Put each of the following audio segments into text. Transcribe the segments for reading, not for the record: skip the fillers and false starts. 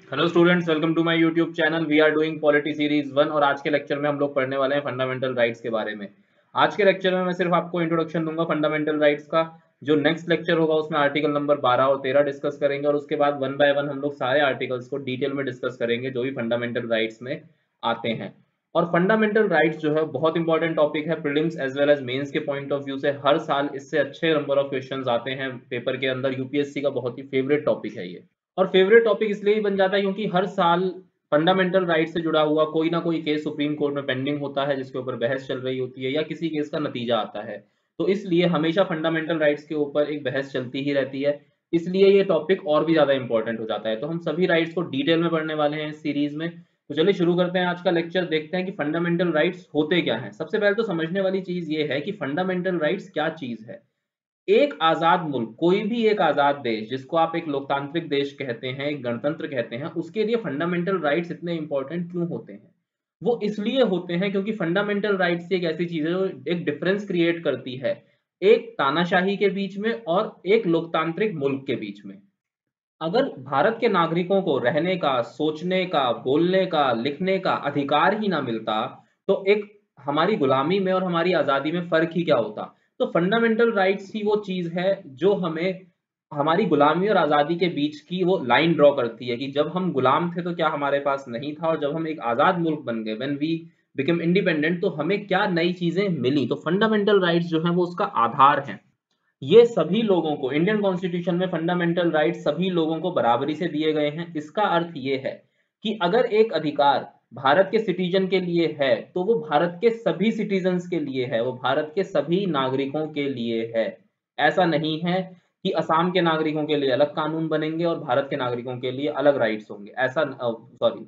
Hello students, welcome to my YouTube channel. We are doing polity series 1 और आज के lecture में हम लोग पढ़ने वाले हैं फंडामेंटल राइट्स के बारे में। आज के लेक्चर में मैं सिर्फ आपको इंट्रोडक्शन दूंगा फंडामेंटल राइट्स का। जो नेक्स्ट लेक्चर होगा उसमें आर्टिकल नंबर 12 और 13 डिस्कस करेंगे और उसके बाद वन बाय वन हम लोग सारे आर्टिकल्स को डिटेल में डिस्कस करेंगे जो भी फंडामेंटल राइट्स में आते हैं। और फंडामेंटल राइट्स जो है बहुत इंपॉर्टेंट टॉपिक है, prelims as well as mains के पॉइंट ऑफ व्यू से हर साल इससे अच्छे नंबर ऑफ क्वेश्चंस आते हैं पेपर के अंदर। यूपीएससी का बहुत ही फेवरेट टॉपिक है ये। और फेवरेट टॉपिक इसलिए ही बन जाता है क्योंकि हर साल फंडामेंटल राइट से जुड़ा हुआ कोई ना कोई केस सुप्रीम कोर्ट में पेंडिंग होता है जिसके ऊपर बहस चल रही होती है या किसी केस का नतीजा आता है। तो इसलिए हमेशा फंडामेंटल राइट्स के ऊपर एक बहस चलती ही रहती है, इसलिए ये टॉपिक और भी ज्यादा इंपॉर्टेंट हो जाता है। तो हम सभी राइट्स को डिटेल में पढ़ने वाले हैं इस सीरीज में। तो चलिए शुरू करते हैं आज का लेक्चर। देखते हैं कि फंडामेंटल राइट्स होते क्या हैं। सबसे पहले तो समझने वाली चीज ये है कि फंडामेंटल राइट्स क्या चीज है। एक आजाद मुल्क, कोई भी एक आजाद देश जिसको आप एक लोकतांत्रिक देश कहते हैं, एक गणतंत्र कहते हैं, उसके लिए फंडामेंटल राइट्स इतने इंपॉर्टेंट क्यों होते हैं? वो इसलिए होते हैं क्योंकि फंडामेंटल राइट्स एक ऐसी चीज है जो एक डिफरेंस क्रिएट करती है एक तानाशाही के बीच में और एक लोकतांत्रिक मुल्क के बीच में। अगर भारत के नागरिकों को रहने का, सोचने का, बोलने का, लिखने का अधिकार ही ना मिलता तो एक हमारी गुलामी में और हमारी आजादी में फर्क ही क्या होता? तो फंडामेंटल राइट्स ही वो चीज है जो हमें हमारी गुलामी और आजादी के बीच की वो लाइन ड्रॉ करती है कि जब हम गुलाम थे तो क्या हमारे पास नहीं था, और जब हम एक आजाद मुल्क बन गए, व्हेन वी बिकम इंडिपेंडेंट, तो हमें क्या नई चीजें मिली। तो फंडामेंटल राइट्स जो है वो उसका आधार है। ये सभी लोगों को, इंडियन कॉन्स्टिट्यूशन में फंडामेंटल राइट्स सभी लोगों को बराबरी से दिए गए हैं। इसका अर्थ ये है कि अगर एक अधिकार भारत के सिटीजन के लिए है तो वो भारत के सभी सिटीजन्स के लिए है, वो भारत के सभी नागरिकों के लिए है। ऐसा नहीं है कि असम के नागरिकों के लिए अलग कानून बनेंगे और भारत के नागरिकों के लिए अलग राइट्स होंगे। ऐसा सॉरी,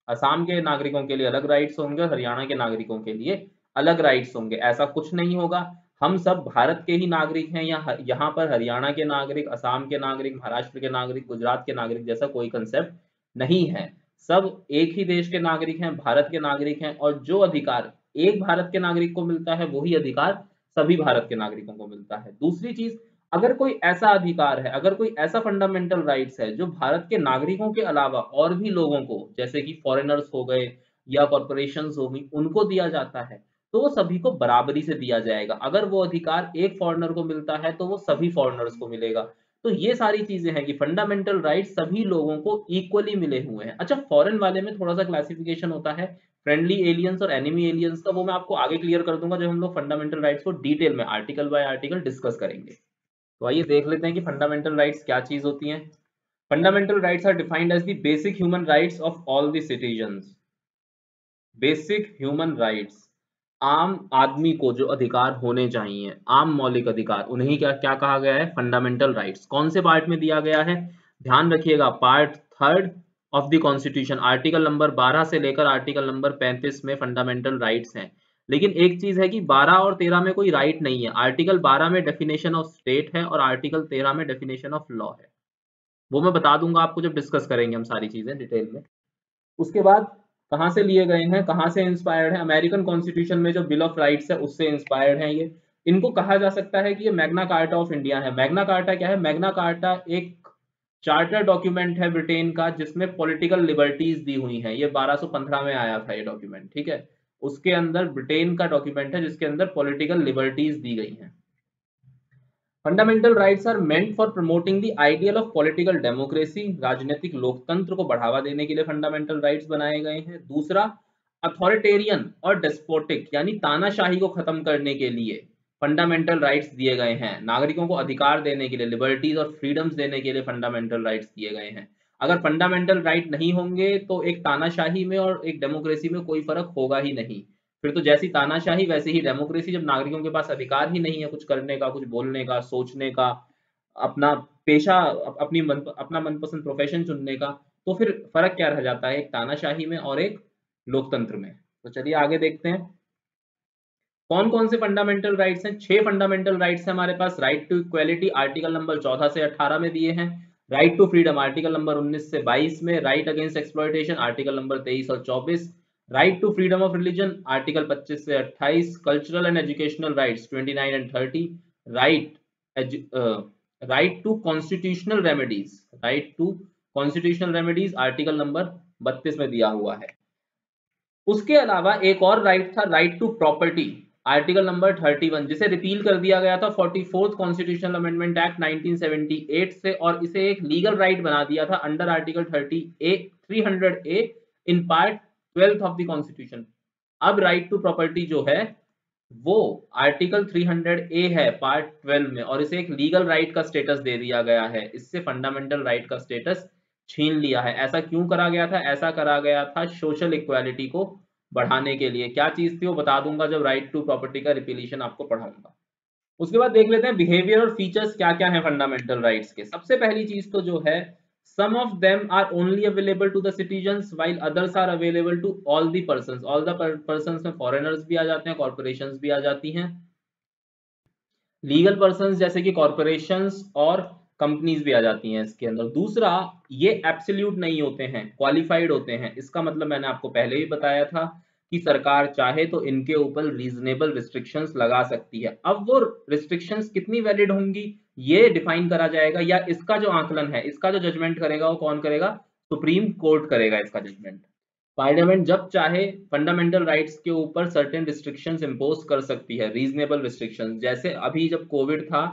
असम के नागरिकों के लिए अलग राइट्स होंगे और हरियाणा के नागरिकों के लिए अलग राइट्स होंगे, ऐसा कुछ नहीं होगा। हम सब भारत के ही नागरिक हैं। यहाँ पर हरियाणा के नागरिक, असम के नागरिक, महाराष्ट्र के नागरिक, गुजरात के नागरिक जैसा कोई कंसेप्ट नहीं है। सब एक ही देश के नागरिक हैं, भारत के नागरिक हैं, और जो अधिकार एक भारत के नागरिक को मिलता है वही अधिकार सभी भारत के नागरिकों को मिलता है। दूसरी चीज, अगर कोई ऐसा अधिकार है, अगर कोई ऐसा फंडामेंटल राइट्स है जो भारत के नागरिकों के अलावा और भी लोगों को, जैसे कि फॉरेनर्स हो गए या कॉरपोरेशंस हो गई, उनको दिया जाता है, तो वो सभी को बराबरी से दिया जाएगा। अगर वो अधिकार एक फॉरेनर को मिलता है तो वो सभी फॉरेनर्स को मिलेगा। तो ये सारी चीजें हैं कि फंडामेंटल राइट्स सभी लोगों को इक्वली मिले हुए हैं। अच्छा, फॉरेन वाले में थोड़ा सा क्लासिफिकेशन होता है, फ्रेंडली एलियंस और एनिमी एलियंस का, वो मैं आपको आगे क्लियर कर दूंगा जब हम लोग फंडामेंटल राइट्स को डिटेल में आर्टिकल बाय आर्टिकल डिस्कस करेंगे। तो आइए देख लेते हैं कि फंडामेंटल राइट्स क्या चीज होती हैं। Fundamental rights are defined as the basic human rights of all the citizens. Basic human rights, आम आदमी को जो अधिकार होने चाहिए, आम मौलिक अधिकार, उन्हें क्या क्या कहा गया है? Fundamental rights. कौन से पार्ट में दिया गया है? ध्यान रखिएगा, part 3 of the constitution, article number 12 से लेकर आर्टिकल नंबर 35 में फंडामेंटल राइट्स हैं। लेकिन एक चीज है कि 12 और 13 में कोई राइट नहीं है। आर्टिकल 12 में डेफिनेशन ऑफ स्टेट है और आर्टिकल 13 में डेफिनेशन ऑफ लॉ है। वो मैं बता दूंगा आपको जब डिस्कस करेंगे हम सारी चीजें डिटेल में। उसके बाद कहाँ से लिए गए हैं, कहाँ से इंस्पायर्ड है? अमेरिकन कॉन्स्टिट्यूशन में जो बिल ऑफ राइट्स है उससे इंस्पायर्ड है ये। इनको कहा जा सकता है कि ये मैग्ना कार्टा ऑफ इंडिया है। मैग्ना कार्टा क्या है? मैग्ना कार्टा एक चार्टर डॉक्यूमेंट है ब्रिटेन का जिसमें पॉलिटिकल लिबर्टीज दी हुई हैं। ये 1215 में आया था ये डॉक्यूमेंट, ठीक है। उसके अंदर ब्रिटेन का डॉक्यूमेंट है जिसके अंदर पॉलिटिकल लिबर्टीज दी गई हैं। Fundamental rights are meant for promoting the ideal of political democracy. राजनीतिक लोकतंत्र को बढ़ावा देने के लिए फंडामेंटल राइट्स बनाए गए हैं। दूसरा, अथॉरिटेरियन और डेस्पोटिक यानी तानाशाही को खत्म करने के लिए फंडामेंटल राइट्स दिए गए हैं। नागरिकों को अधिकार देने के लिए, लिबर्टीज और फ्रीडम्स देने के लिए फंडामेंटल राइट्स दिए गए हैं। अगर फंडामेंटल राइट नहीं होंगे तो एक तानाशाही में और एक डेमोक्रेसी में कोई फर्क होगा ही नहीं। फिर तो जैसी तानाशाही वैसी ही डेमोक्रेसी। जब नागरिकों के पास अधिकार ही नहीं है कुछ करने का, कुछ बोलने का, सोचने का, अपना पेशा, अपना मनपसंद प्रोफेशन चुनने का, तो फिर फर्क क्या रह जाता है एक तानाशाही में और एक लोकतंत्र में? तो चलिए आगे देखते हैं कौन कौन से फंडामेंटल राइट्स हैं। 6 फंडामेंटल राइट्स हैं हमारे पास। Right to equality article number 14 से 18 में दिए हैं। Right to freedom article number 19 से 22 में। Right against exploitation article number 23 और 24। Right to freedom of religion article 25 से 28। Cultural and educational rights 29 and 30। Right right to constitutional remedies, right to constitutional remedies article number 32 में दिया हुआ है। उसके अलावा एक और राइट था, right to property, article number 31, जिसे रिपील कर दिया गया था 44th कॉन्स्टिट्यूशनल अमेंडमेंट एक्ट 1978 से, और इसे एक लीगल राइट बना दिया था under article 300A in part 12th of the constitution. अब राइट टू प्रॉपर्टी जो है वो आर्टिकल 300A है पार्ट 12 में, और इसे एक लीगल राइट का स्टेटस दे दिया गया है। इससे फंडामेंटल राइट का स्टेटस छीन लिया है। ऐसा क्यों करा गया था? ऐसा करा गया था सोशल इक्वालिटी को बढ़ाने के लिए। क्या चीज थी वो बता दूंगा जब राइट टू प्रॉपर्टी का रिपीलिशन आपको पढ़ाऊंगा। उसके बाद देख लेते हैं बिहेवियर और फीचर्स क्या क्या है फंडामेंटल राइट्स के। सबसे पहली चीज तो जो है, some of them are only available to the citizens while others are available to all the persons। all the persons में foreigners भी आ जाते हैं, corporations भी आ जाती हैं, लीगल पर्सन्स जैसे कि कॉर्पोरेशंस और कंपनीज भी आ जाती हैं इसके अंदर। दूसरा, ये एब्सोल्यूट नहीं होते हैं, क्वालिफाइड होते हैं। इसका मतलब मैंने आपको पहले भी बताया था कि सरकार चाहे तो इनके ऊपर रीजनेबल रिस्ट्रिक्शंस लगा सकती है। अब वो रिस्ट्रिक्शंस कितनी वैलिड होंगी ये डिफाइन करा जाएगा, या इसका जो आकलन है, इसका जो जजमेंट करेगा वो कौन करेगा? सुप्रीम कोर्ट करेगा इसका जजमेंट। पार्लियामेंट जब चाहे फंडामेंटल राइट्स के ऊपर सर्टेन रिस्ट्रिक्शंस इंपोज कर सकती है, रीजनेबल रिस्ट्रिक्शंस। जैसे अभी जब कोविड था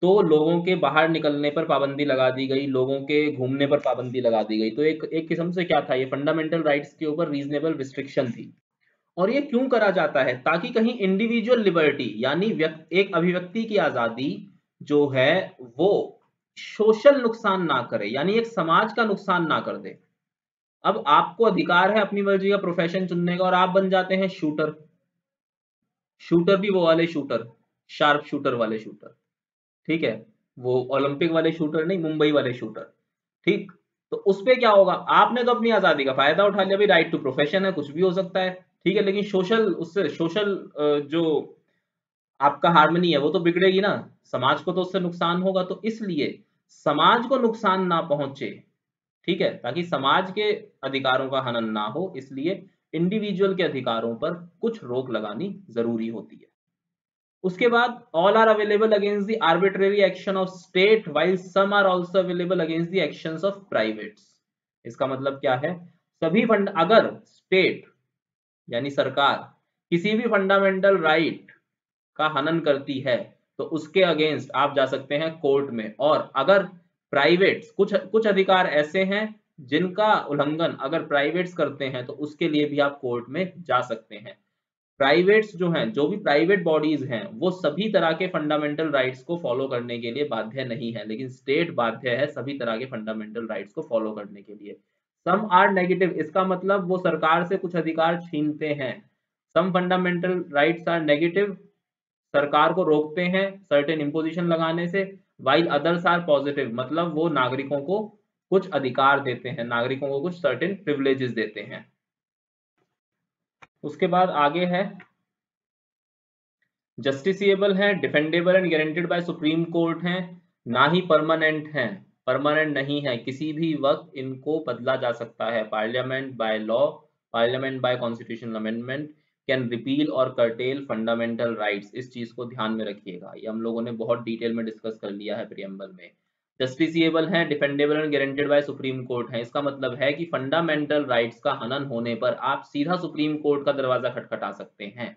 तो लोगों के बाहर निकलने पर पाबंदी लगा दी गई, लोगों के घूमने पर पाबंदी लगा दी गई। तो एक किस्म से क्या था, ये फंडामेंटल राइट्स के ऊपर रीजनेबल रिस्ट्रिक्शन थी। और ये क्यों करा जाता है? ताकि कहीं इंडिविजुअल लिबर्टी यानी एक अभिव्यक्ति की आजादी जो है वो सोशल नुकसान ना करे, यानी एक समाज का नुकसान ना कर दे। अब आपको अधिकार है अपनी मर्जी का प्रोफेशन चुनने का, और आप बन जाते हैं शूटर। शूटर भी वो वाले शूटर, शार्प शूटर वाले शूटर, ठीक है, वो ओलंपिक वाले शूटर नहीं, मुंबई वाले शूटर, ठीक। तो उस पे क्या होगा? आपने तो अपनी आजादी का फायदा उठा लिया, भी राइट टू प्रोफेशन है, कुछ भी हो सकता है, ठीक है, लेकिन सोशल जो आपका हार्मनी है वो तो बिगड़ेगी ना, समाज को तो उससे नुकसान होगा। तो इसलिए समाज को नुकसान ना पहुंचे, ठीक है, ताकि समाज के अधिकारों का हनन ना हो, इसलिए इंडिविजुअल के अधिकारों पर कुछ रोक लगानी जरूरी होती है। उसके बाद all are available against the arbitrary action of state while some are also available against the actions of privates. इसका मतलब क्या है? सभी फंड अगर स्टेट यानी सरकार किसी भी फंडामेंटल राइट का हनन करती है तो उसके अगेंस्ट आप जा सकते हैं कोर्ट में। और अगर प्राइवेट्स कुछ अधिकार ऐसे हैं जिनका उल्लंघन अगर प्राइवेट्स करते हैं तो उसके लिए भी आप कोर्ट में जा सकते हैं। प्राइवेट्स जो हैं, जो भी प्राइवेट बॉडीज हैं, वो सभी तरह के फंडामेंटल राइट्स को फॉलो करने के लिए बाध्य नहीं है, लेकिन स्टेट बाध्य है सभी तरह के फंडामेंटल राइट्स को फॉलो करने के लिए। सम आर नेगेटिव, इसका मतलब वो सरकार से कुछ अधिकार छीनते हैं। Some fundamental rights are negative, सरकार को रोकते हैं सर्टेन इंपोजिशन लगाने से, वाइल अदर्स आर पॉजिटिव, मतलब वो नागरिकों को कुछ अधिकार देते हैं, नागरिकों को कुछ सर्टेन प्रिविलेजेस देते हैं। उसके बाद आगे है जस्टिसिएबल है, defendable and guaranteed bye supreme court हैं, ना ही परमानेंट हैं, परमानेंट नहीं है, किसी भी वक्त इनको बदला जा सकता है। Parliament by law, parliament by constitutional amendment can repeal और कर्टेल फंडामेंटल राइट्स। इस चीज को ध्यान में रखिएगा, ये हम लोगों ने बहुत डिटेल में डिस्कस कर लिया है प्रियम्बल में। जस्टिसिएबल है, defendable and guaranteed bye supreme court है, इसका मतलब है कि फंडामेंटल राइट्स का हनन होने पर आप सीधा सुप्रीम कोर्ट का दरवाजा खटखटा सकते हैं।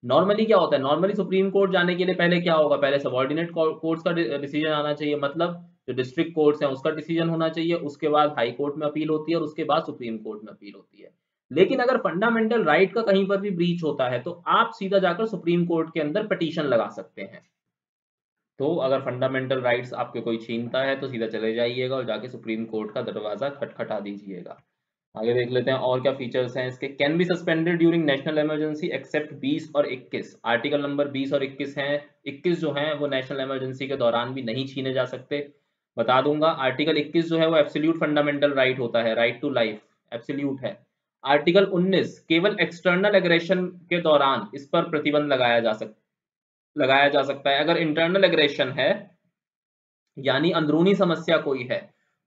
नॉर्मली क्या होता है, नॉर्मली सुप्रीम कोर्ट जाने के लिए पहले क्या होगा, पहले सबऑर्डिनेट कोर्ट्स का डिसीजन आना चाहिए, मतलब जो डिस्ट्रिक्ट कोर्ट्स हैं उसका डिसीजन होना चाहिए, उसके बाद हाई कोर्ट में अपील होती है और उसके बाद सुप्रीम कोर्ट में अपील होती है। लेकिन अगर फंडामेंटल राइट का कहीं पर भी ब्रीच होता है तो आप सीधा जाकर सुप्रीम कोर्ट के अंदर पिटीशन लगा सकते हैं। तो अगर फंडामेंटल राइट्स आपके कोई छीनता है तो सीधा चले जाइएगा और जाके सुप्रीम कोर्ट का दरवाजा खटखटा दीजिएगा। आगे देख लेते हैं और क्या फीचर्स हैं इसके। Can be suspended during national emergency except 20 और 21, आर्टिकल नंबर 20 और 21 हैं। 21 जो हैं वो नेशनल इमरजेंसी के दौरान भी नहीं छीने जा सकते। बता दूंगा, आर्टिकल 21 जो है वो एब्सोल्यूट फंडामेंटल राइट होता है, राइट टू लाइफ एब्सोल्यूट है। आर्टिकल 19 केवल एक्सटर्नल एग्रेशन के दौरान इस पर प्रतिबंध लगाया जा सकता है। अगर इंटरनल एग्रेशन है यानी अंदरूनी समस्या कोई है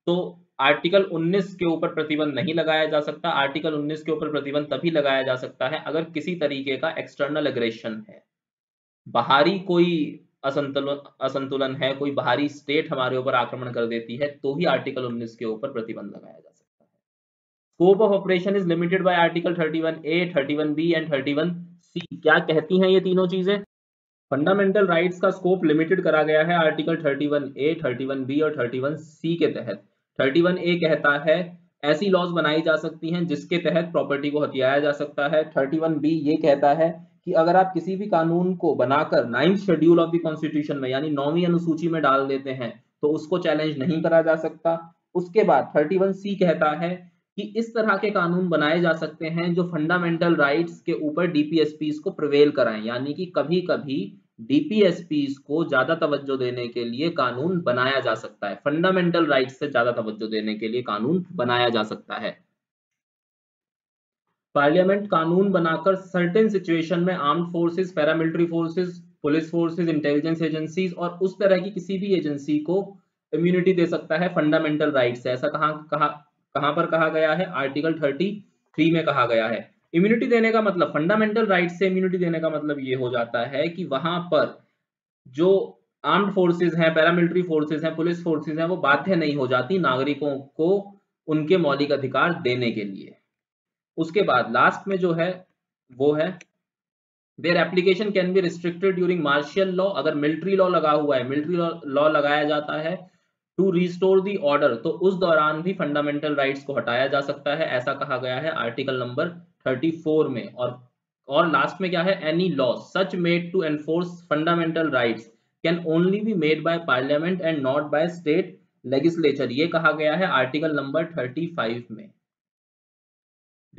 तो आर्टिकल 19 के ऊपर प्रतिबंध नहीं लगाया जा सकता। आर्टिकल 19 के ऊपर प्रतिबंध तभी लगाया जा सकता है अगर किसी तरीके का एक्सटर्नल एग्रेशन है, बाहरी कोई असंतुलन है, कोई बाहरी स्टेट हमारे ऊपर आक्रमण कर देती है, तो ही आर्टिकल 19 के ऊपर प्रतिबंध लगाया जा सकता है। Scope of operation is limited by article 31A, 31B and 31C। क्या कहती हैं ये तीनों चीजें? फंडामेंटल राइट्स का स्कोप लिमिटेड करा गया है आर्टिकल 31A, 31B और 31C के तहत। 31A कहता है ऐसी लॉज बनाई जा सकती हैं जिसके तहत प्रॉपर्टी को हथियाया जा सकता है। 31B ये कहता है कि अगर आप किसी भी कानून को बनाकर 9th schedule of the constitution में यानी 9वीं अनुसूची में डाल देते हैं तो उसको चैलेंज नहीं करा जा सकता। उसके बाद 31C कहता है कि इस तरह के कानून बनाए जा सकते हैं जो फंडामेंटल राइट्स के ऊपर डीपीएसपीस को प्रिवेल कराएं, यानी कि कभी कभी डीपीएसपीस को ज्यादा तवज्जो देने के लिए कानून बनाया जा सकता है, फंडामेंटल राइट्स से ज्यादा तवज्जो देने के लिए कानून बनाया जा सकता है। पार्लियामेंट कानून बनाकर सर्टेन सिचुएशन में armed forces, paramilitary forces, police forces, intelligence agencies और उस तरह की किसी भी एजेंसी को इम्यूनिटी दे सकता है फंडामेंटल राइट से। ऐसा कहां पर कहा गया है? आर्टिकल 33 में कहा गया है। इम्यूनिटी देने का मतलब, फंडामेंटल राइट से इम्यूनिटी देने का मतलब ये हो जाता है कि वहां पर जो आर्म्ड फोर्सेस हैं, पैरामिलिट्री फोर्सेस हैं, पुलिस फोर्सेस हैं, वो बाध्य नहीं हो जाती नागरिकों को उनके मौलिक अधिकार देने के लिए। उसके बाद लास्ट में जो है वो है their application can be restricted during martial law. अगर मिलिट्री लॉ लगा हुआ है, मिलिट्री लॉ लगाया जाता है टू रिस्टोर दी ऑर्डर, तो उस दौरान भी फंडामेंटल राइट्स को हटाया जा सकता है, ऐसा कहा गया है आर्टिकल नंबर 34 में। और लास्ट में क्या है? Any law such made to enforce fundamental rights can only be made by parliament and not by state legislature, ये कहा गया है आर्टिकल नंबर 35 में।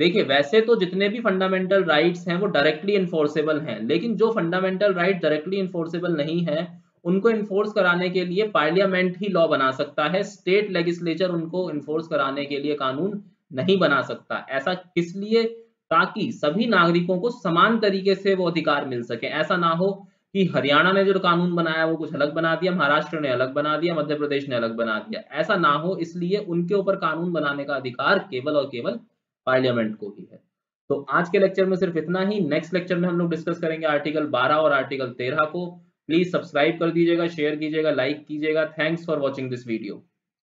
देखिए, वैसे तो जितने भी फंडामेंटल राइट्स हैं वो डायरेक्टली इन्फोर्सेबल हैं, लेकिन जो फंडामेंटल राइट डायरेक्टली इन्फोर्सेबल नहीं है उनको इन्फोर्स कराने के लिए पार्लियामेंट ही लॉ बना सकता है, स्टेट लेजिस्लेचर उनको इन्फोर्स कराने के लिए कानून नहीं बना सकता। ऐसा किस लिए? ताकि सभी नागरिकों को समान तरीके से वो अधिकार मिल सके। ऐसा ना हो कि हरियाणा ने जो कानून बनाया वो कुछ अलग बना दिया, महाराष्ट्र ने अलग बना दिया, मध्य प्रदेश ने अलग बना दिया, ऐसा ना हो, इसलिए उनके ऊपर कानून बनाने का अधिकार केवल और केवल पार्लियामेंट को ही है। तो आज के लेक्चर में सिर्फ इतना ही। नेक्स्ट लेक्चर में हम लोग डिस्कस करेंगे आर्टिकल 12 और आर्टिकल 13 को। प्लीज सब्सक्राइब कर दीजिएगा, शेयर कीजिएगा, लाइक कीजिएगा। Thanks for watching this video.